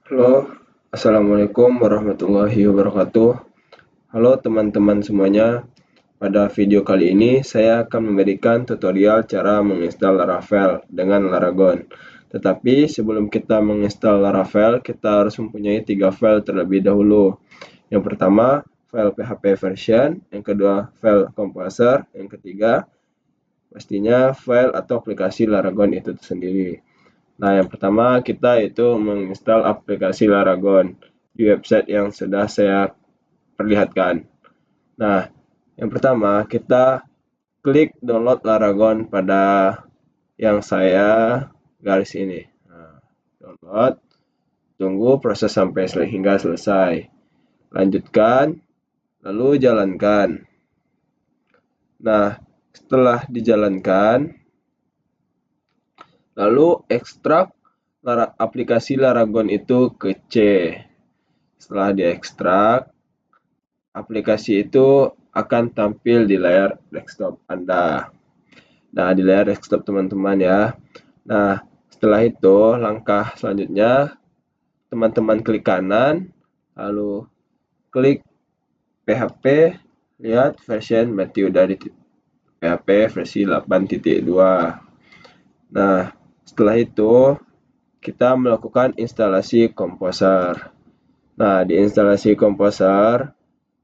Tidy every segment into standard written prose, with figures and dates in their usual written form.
Halo, Assalamualaikum warahmatullahi wabarakatuh. Halo teman-teman semuanya. Pada video kali ini saya akan memberikan tutorial cara menginstal Laravel dengan Laragon. Tetapi sebelum kita menginstal Laravel, kita harus mempunyai 3 file terlebih dahulu. Yang pertama, file PHP version, yang kedua, file composer, yang ketiga, pastinya file atau aplikasi Laragon itu sendiri. Nah, yang pertama kita itu menginstal aplikasi Laragon di website yang sudah saya perlihatkan. Nah, yang pertama kita klik download Laragon pada yang saya garis ini. Nah, download, tunggu proses sampai hingga selesai. Lanjutkan, lalu jalankan. Nah, setelah dijalankan, lalu ekstrak aplikasi Laragon itu ke C. Setelah diekstrak, aplikasi itu akan tampil di layar desktop Anda. Nah, di layar desktop teman-teman ya. Nah, setelah itu langkah selanjutnya teman-teman klik kanan, lalu klik PHP, lihat version berarti udah di PHP versi 8.2. Nah, setelah itu kita melakukan instalasi Composer. Nah, di instalasi Composer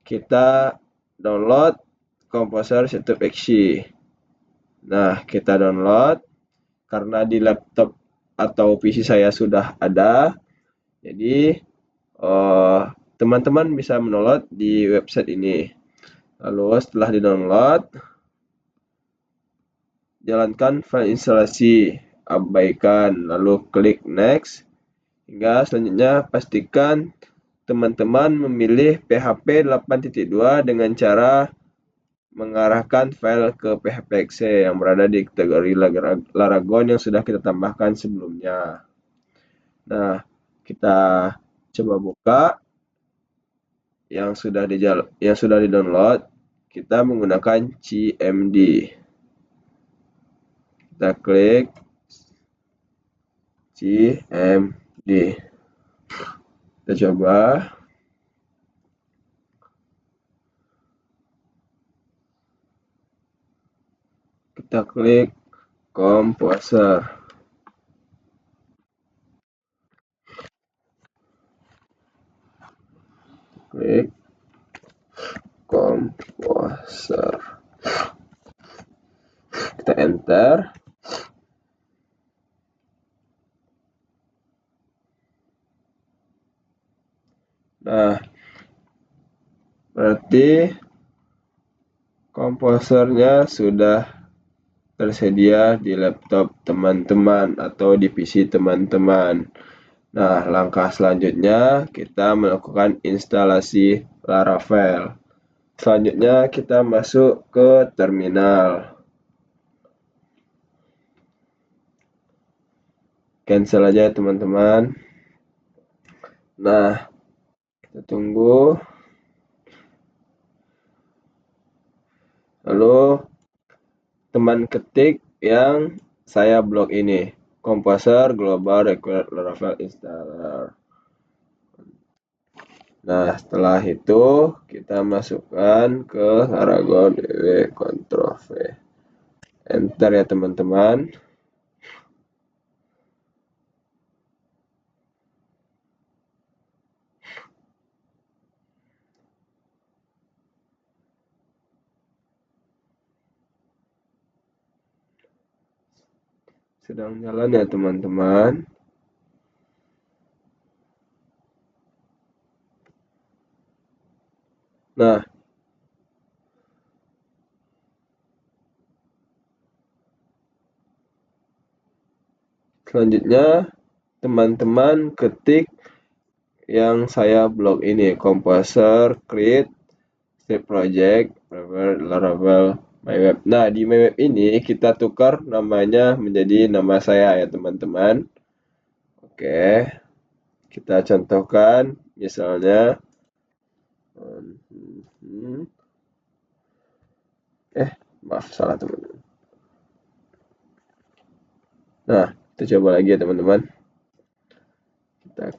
kita download Composer Setup Exe. Nah, kita download karena di laptop atau PC saya sudah ada. Jadi, teman-teman bisa mendownload di website ini. Lalu setelah di-download, jalankan file instalasi, abaikan, lalu klik next. Hingga selanjutnya pastikan teman-teman memilih PHP 8.2 dengan cara mengarahkan file ke PHP.exe yang berada di kategori Laragon yang sudah kita tambahkan sebelumnya. Nah, kita coba buka yang sudah di-download. Kita menggunakan CMD. Kita klik CMD. Kita coba. Kita klik Composer. Klik Composer. Kita enter. Nah, berarti komposernya sudah tersedia di laptop teman-teman atau di PC teman-teman. Nah, langkah selanjutnya kita melakukan instalasi Laravel. Selanjutnya kita masuk ke terminal. Cancel aja teman-teman. Nah, kita tunggu. Lalu teman ketik yang saya blok ini, Composer Global Required Laravel Installer. Nah, setelah itu kita masukkan ke Laragon www Ctrl V. Enter ya teman-teman. Sedang jalan ya teman-teman. Nah, selanjutnya teman-teman ketik yang saya blok ini, Composer create save project Laravel MyWeb. Nah, di MyWeb ini kita tukar namanya menjadi nama saya ya teman-teman. Oke, kita contohkan misalnya maaf salah teman-teman. Nah, kita coba lagi ya teman-teman. Kita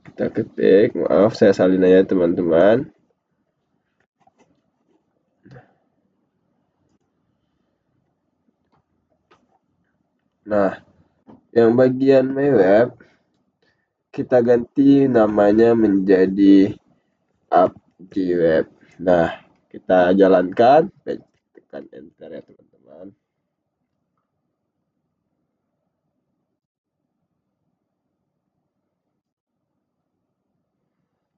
Kita ketik, maaf saya salin aja teman-teman. Nah, yang bagian My Web kita ganti namanya menjadi AppDweb. Nah, kita jalankan, tekan enter ya teman-teman.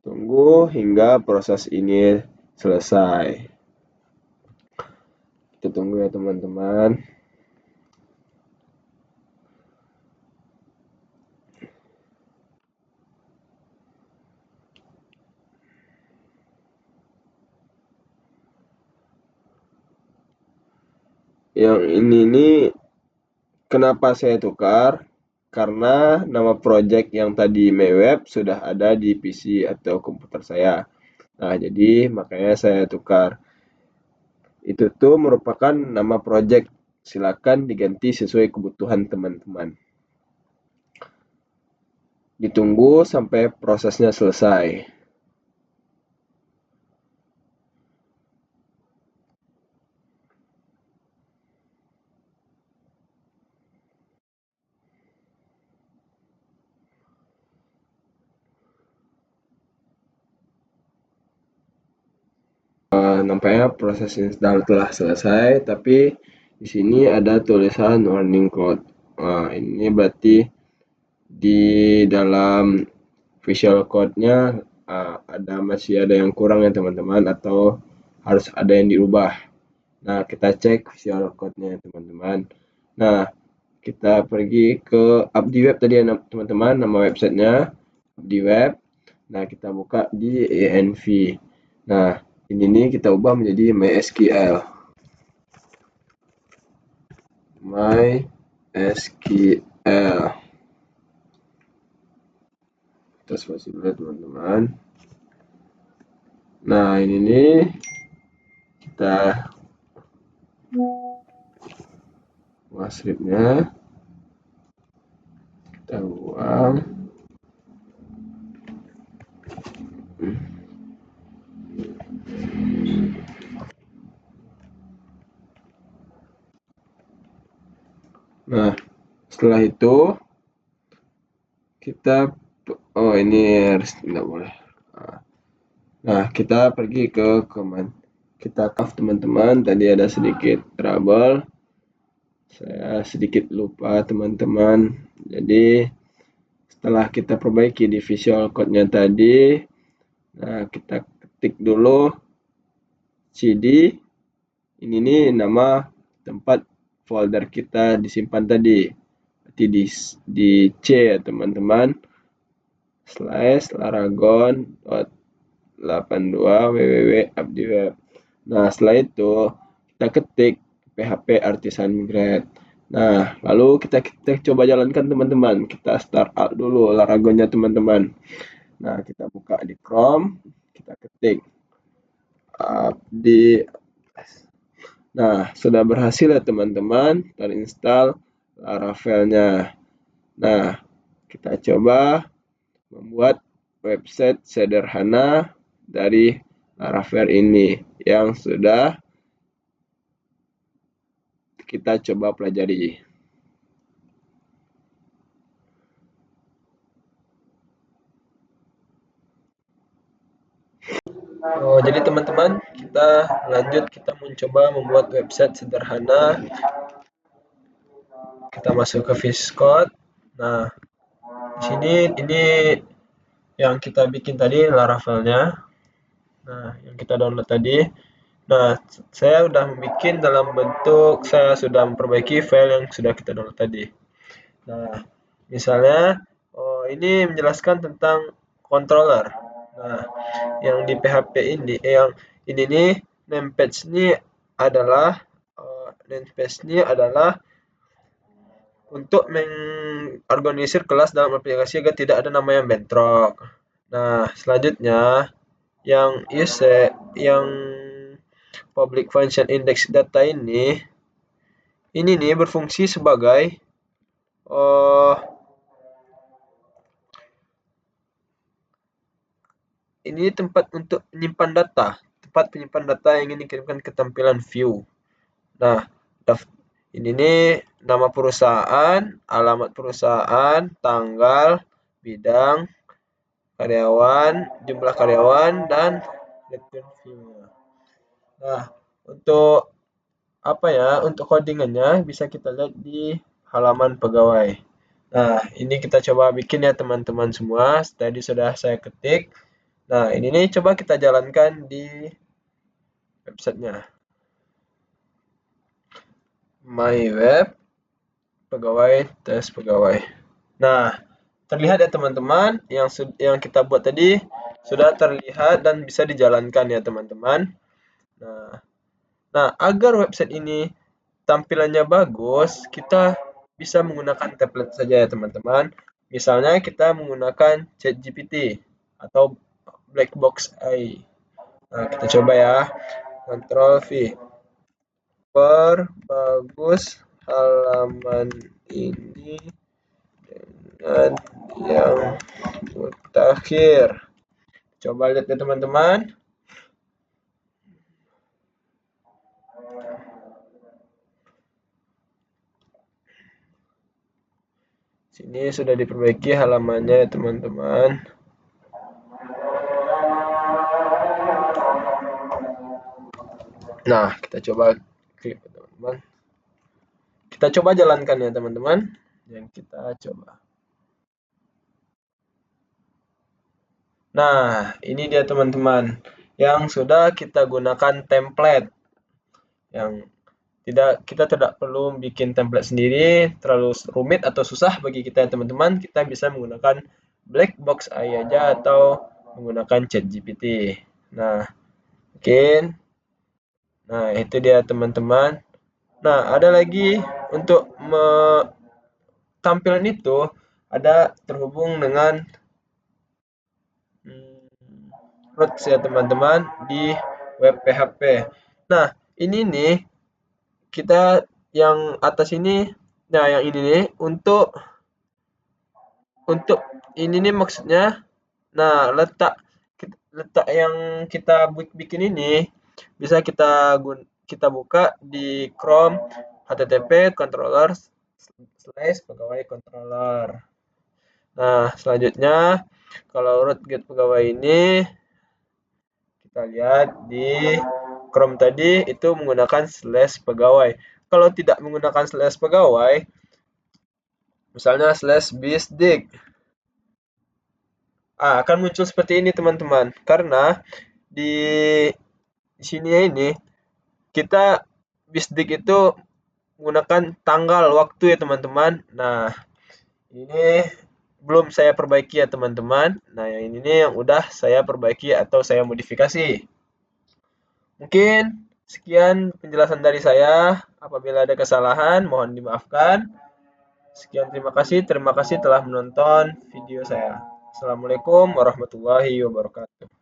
Tunggu hingga proses ini selesai. Kita tunggu ya teman-teman. Yang ini nih kenapa saya tukar? Karena nama project yang tadi MyWeb sudah ada di PC atau komputer saya. Nah, jadi makanya saya tukar. Itu tuh merupakan nama project. Silakan diganti sesuai kebutuhan teman-teman. Ditunggu sampai prosesnya selesai. Nampaknya proses install telah selesai, tapi di sini ada tulisan warning code. Ini berarti di dalam Visual Code-nya masih ada yang kurang ya teman-teman, atau harus ada yang dirubah. Nah, kita cek Visual Code-nya teman-teman. Nah, kita pergi ke AppDweb tadi ya teman-teman, nama websitenya AppDweb. Nah, kita buka di env. Nah, ini nih kita ubah menjadi MySQL. MySQL. Kita spasi dulu teman-teman. Nah, ini nih kita buang scriptnya, kita buang. Nah, setelah itu kita ini harus tidak boleh. Nah, kita pergi ke command. Kita maaf teman-teman, tadi ada sedikit trouble. Saya sedikit lupa teman-teman. Jadi setelah kita perbaiki di Visual Code-nya tadi, nah kita ketik dulu cd. Ini nih nama tempat folder kita disimpan tadi. Berarti di C ya teman-teman. //laragon.82 Nah, setelah itu kita ketik PHP Artisan Migrate. Nah, lalu kita coba jalankan teman-teman. Kita start up dulu Laragonnya teman-teman. Nah, kita buka di Chrome, kita ketik di Nah, sudah berhasil ya teman-teman terinstall Laravel-nya. Nah, kita coba membuat website sederhana dari Laravel ini yang sudah kita coba pelajari. Jadi teman-teman, kita lanjut, kita mencoba membuat website sederhana. Kita masuk ke VS Code. Nah, di sini ini yang kita bikin tadi Laravel-nya. Nah, yang kita download tadi. Nah, saya sudah membuat dalam bentuk, saya sudah memperbaiki file yang sudah kita download tadi. Nah, misalnya ini menjelaskan tentang controller. Nah, yang di PHP ini, yang ini nih namepage ini adalah untuk mengorganisir kelas dalam aplikasi agar tidak ada nama yang bentrok. Nah, selanjutnya yang yang public function index data ini nih berfungsi sebagai ini tempat untuk menyimpan data, tempat penyimpan data yang ingin dikirimkan ke tampilan view. Nah, ini nih nama perusahaan, alamat perusahaan, tanggal, bidang, karyawan, jumlah karyawan, dan return view-nya. Nah, untuk untuk codingannya bisa kita lihat di halaman pegawai. Nah, ini kita coba bikin ya teman-teman semua. Tadi sudah saya ketik. Nah, ini nih coba kita jalankan di websitenya. My web, pegawai, tes pegawai. Nah, terlihat ya teman-teman, yang kita buat tadi sudah terlihat dan bisa dijalankan ya teman-teman. Nah, agar website ini tampilannya bagus, kita bisa menggunakan template saja ya teman-teman. Misalnya kita menggunakan ChatGPT atau Blackbox AI. Nah, kita coba ya. Ctrl V. Perbagus halaman ini dengan yang mutakhir. Coba lihat ya teman-teman. Sini sudah diperbaiki halamannya ya teman-teman. Nah, kita coba klik teman-teman. Kita coba jalankan ya teman-teman. Yang kita coba. Nah, ini dia teman-teman. Yang sudah kita gunakan template. Yang kita tidak perlu bikin template sendiri, terlalu rumit atau susah bagi kita ya teman-teman. Kita bisa menggunakan Blackbox AI aja atau menggunakan ChatGPT. Nah, mungkin. Nah, itu dia teman-teman. Nah, ada lagi untuk tampilan itu ada terhubung dengan roots ya teman-teman di web PHP. Nah, ini nih kita yang atas ini, nah yang ini nih untuk ini nih maksudnya, nah letak yang kita bikin ini bisa kita buka di Chrome http controller/pegawai controller. Nah, selanjutnya kalau root get pegawai ini kita lihat di Chrome tadi itu menggunakan /pegawai. Kalau tidak menggunakan /pegawai, misalnya /bisdig, akan muncul seperti ini teman-teman. Karena di sini ini kita bisdig itu menggunakan tanggal waktu ya teman-teman. Nah, ini belum saya perbaiki ya teman-teman. Nah, yang ini yang udah saya perbaiki atau saya modifikasi. Mungkin sekian penjelasan dari saya. Apabila ada kesalahan, mohon dimaafkan. Sekian, terima kasih telah menonton video saya. Assalamualaikum warahmatullahi wabarakatuh.